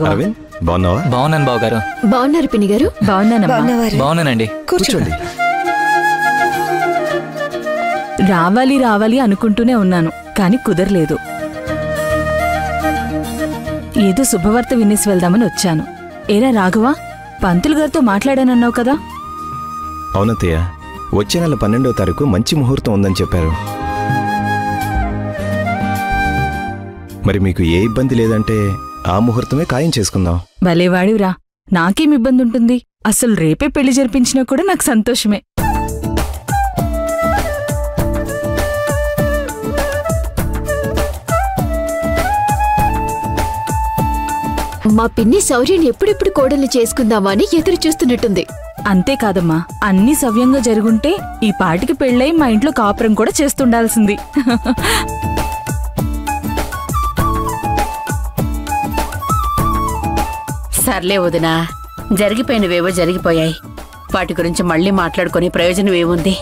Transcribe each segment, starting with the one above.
అరవింద్ బాగున్నావా? బాగున్నాను బావ గారు. బాగున్నారు పిన్ని గారు? బాగున్నానండి. కూర్చోండి. రావాలి రావాలి అనుకుంటూనే ఉన్నాను, కానీ కుదరలేదు. ఏదో శుభవార్త వినేసి వెళ్దామని వచ్చాను. ఏరా రాఘవా, పంతులు గారితో మాట్లాడానన్నావు కదా? అవునత్తయ్య, వచ్చే నెల 12వ తారీఖు మంచి ముహూర్తం ఉందని చెప్పారు. మరి మీకు ఏ ఇబ్బంది లేదంటే ఆ ముహూర్తమే ఖాయం చేసుకుందాం. భలేవాడివిరా, నాకేం ఇబ్బంది ఉంటుంది? అసలు రేపే పెళ్లి జరిపించినా కూడా నాకు సంతోషమే. మా పిన్ని శౌర్యని ఎప్పుడెప్పుడు కోడల్ని చేసుకుందామా అని ఎదురు చూస్తున్నట్టుంది. అంతేకాదమ్మా, అన్నీ సవ్యంగా జరుగుంటే ఈ పాటికి పెళ్ళై మా ఇంట్లో కాపురం కూడా చేస్తుండాల్సింది. సర్లే వదినా, జరిగిపోయినవేవో జరిగిపోయాయి. వాటి గురించి మళ్ళీ మాట్లాడుకునే ప్రయోజనం ఏముంది?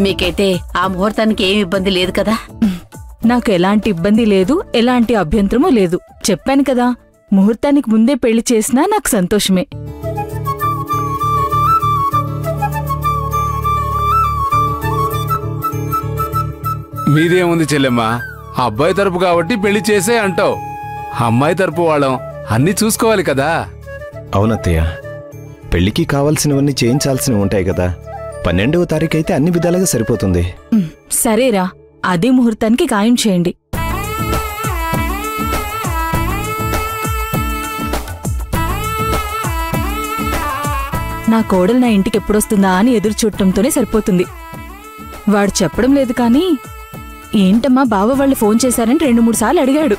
మీకైతే ఆ ముహూర్తానికి ఏమి ఇబ్బంది లేదు కదా? నాకు ఎలాంటి ఇబ్బంది లేదు, ఎలాంటి అభ్యంతరమూ లేదు. చెప్పాను కదా, ముహూర్తానికి ముందే పెళ్లి చేసినా నాకు సంతోషమే. మీదేముంది చెల్లెమ్మా, అబ్బాయి తరపు కాబట్టి పెళ్లి చేసే అంటావు. అమ్మాయి తరపు వాళ్ళం అన్నీ చూసుకోవాలి కదా. అవునత్తయ్య, పెళ్లికి కావాల్సినవన్నీ చేయించాల్సినవి ఉంటాయి కదా. 12వ తారీఖు అయితే అన్ని విధాలుగా సరిపోతుంది. సరేరా, అదే ముహూర్తానికి ఖాయం చేయండి. నా కోడలు నా ఇంటికి ఎప్పుడొస్తుందా అని ఎదురు చూడటంతోనే సరిపోతుంది. వాడు చెప్పడం లేదు కానీ, ఏంటమ్మా బావ వాళ్ళు ఫోన్ చేశారని 2-3 సార్లు అడిగాడు.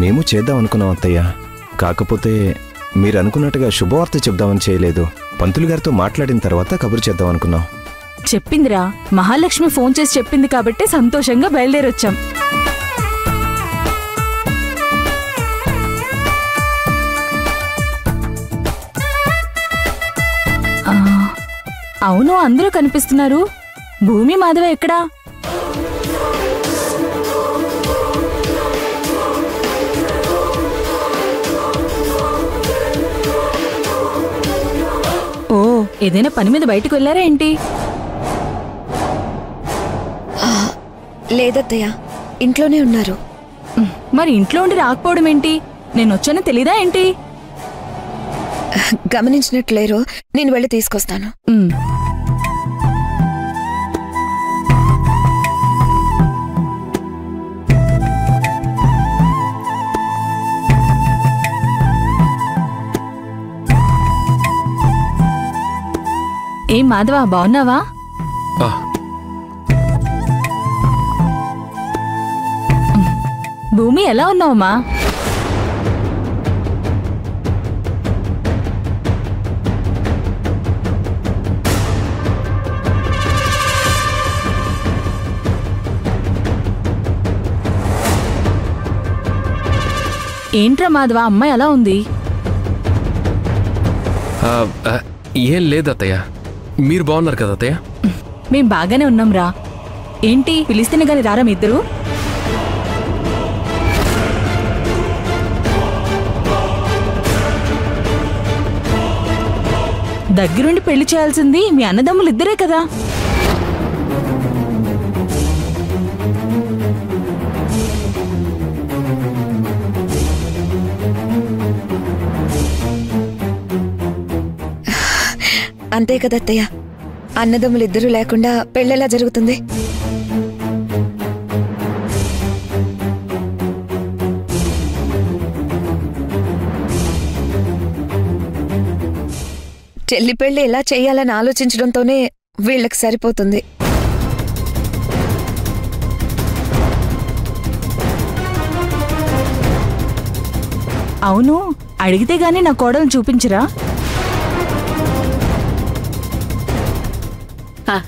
మేము చేద్దాం అనుకున్నాం అత్తయ్య, కాకపోతే మీరు అనుకున్నట్టుగా శుభవార్త చెప్దామని చేయలేదు. పంతులు గారితో మాట్లాడిన తర్వాత కబురు చేద్దాం అనుకున్నాం. చెప్పిందిరా, మహాలక్ష్మి ఫోన్ చేసి చెప్పింది కాబట్టే సంతోషంగా బయలుదేరొచ్చాం. అవును, అందరూ కనిపిస్తున్నారు. భూమి మాధవ ఎక్కడా? ఓ, ఏదైనా పని మీద బయటకు వెళ్ళారా ఏంటి? లేదత్తయ్య, ఇంట్లోనే ఉన్నారు. మరి ఇంట్లో ఉండి రాకపోవడం ఏంటి? నేనొచ్చానో తెలీదా ఏంటి? గమనించినట్లేరు, నేను వెళ్ళి తీసుకొస్తాను. ఏం మాధవా, బాగున్నావా? భూమి ఎలా ఉన్నావమ్మా? ఏంట్రా మాధవా, అమ్మాయి ఎలా ఉంది? ఏం లేదు అత్తయ్య, మీరు బాగున్నారు కదా అత్తయ్య? మేం బాగానే ఉన్నాంరా. ఏంటి పిలిస్తేనే గాని రారా మీ ఇద్దరు? దగ్గరుండి పెళ్లి చేయాల్సింది మీ అన్నదమ్ములు ఇద్దరే కదా. అంతే కదత్తయ్య, అన్నదమ్ములిద్దరూ లేకుండా పెళ్ళెలా జరుగుతుంది? చెల్లి పెళ్లి ఎలా చేయాలని ఆలోచించడంతోనే వీళ్ళకి సరిపోతుంది. అవును, అడిగితే గానీ నా కోడలను చూపించరా?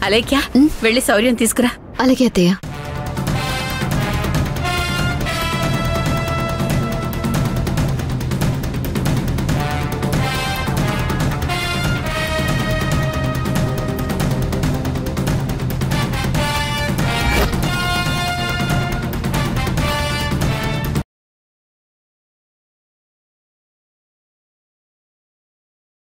అలేఖ్య, వెళ్ళి శౌర్యం తీసుకురా. అలాగే అత్తయ్య.